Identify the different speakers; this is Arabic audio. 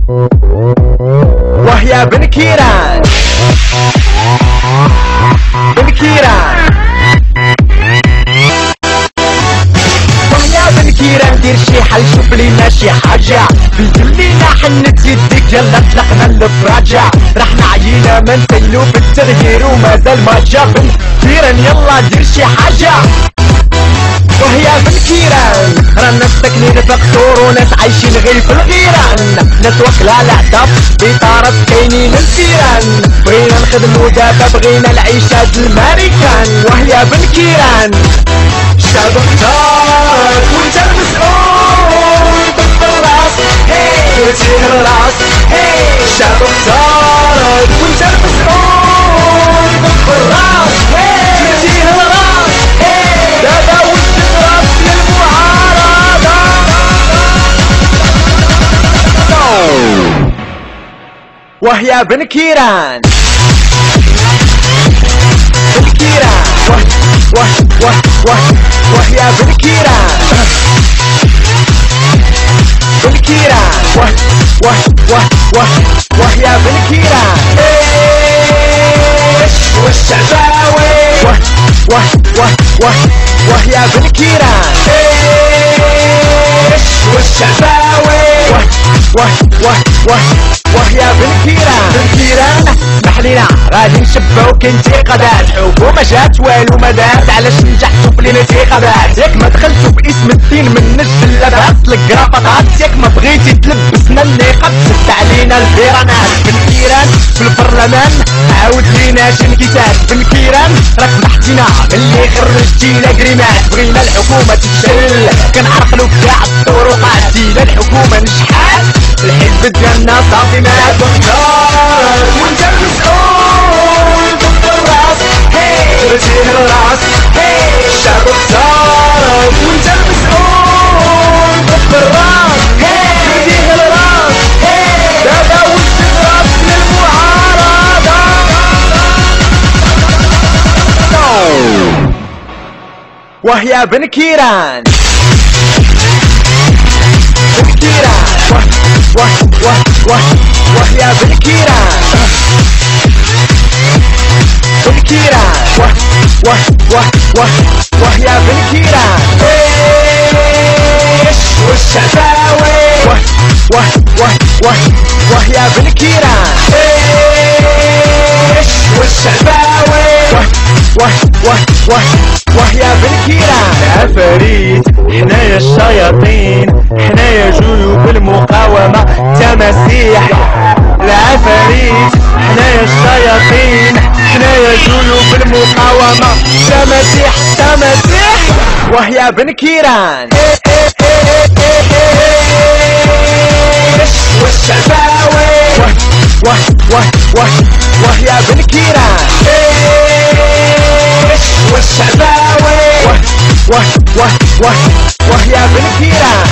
Speaker 1: وهي بن كيران بن كيران وهي بن كيران دير شي حل شوف لينا شي حاجة بيدلينا حنت يديك يلا طلقنا الفراجة رحنا عيينا ما نسيلو بالتغيير ومازال ما جا بن كيران يلا دير شي حاجة وهي بن كيران رانا ساكنين في قصور وناس عايشين غير في الغيران ناس واكلة العذاب بطارات كاينين الفيران بغينا نخدمو دابا بغينا العيشة الماريكان وهي بن كيران شاب اختار وانت المسؤول ضد الراس هي تشيل الراس هي شاب اختار وانت المسؤول ضد الراس هي تشيل الراس هي دابا وش الراس للمعارضة وهي بن كيران بن كيران وهي بن كيران بن كيران وهي بن كيران ايش والشعباوي وهي بن كيران ايش والشعباوي وهي بن كيران بن كيران محلينا غادي نشبعو كانتقادات حكومة جات والو ما دات علاش نجحتو في الانتخابات ياك ما دخلتو باسم الدين من الجلابات الكرافطات ياك ما بغيتي تلبسنا النقاب سد علينا الفيرانات بن كيران في البرلمان عاود لينا شي انكسار بن كيران راك محتينا اللي خرجتينا كريمات بغينا الحكومة تفشل كنعرقلو كاع الطرقات دينا الحكومة نجحات الحزب ديالنا صافي مات واختار وانت المسؤول ضد الراس هي تشيل الراس هي الشعب اختار وانت المسؤول ضد الراس هي تشيل الراس هي دابا وش الراس للمعارضة وهي بن كيران بن كيران وهي بن كيران بن كيران وهي بن كيران ايش والشعباوي وهي بن كيران ايش والشعباوي وهي بن كيران العفاريت حنايا الشياطين حنايا جيوب المقاومة تماسيح العفاريت حنايا الشياطين حنايا جيوب المقاومة تماسيح وهي بن كيران والشعباوي وهي بن كيران والشعباوي وهي بن كيران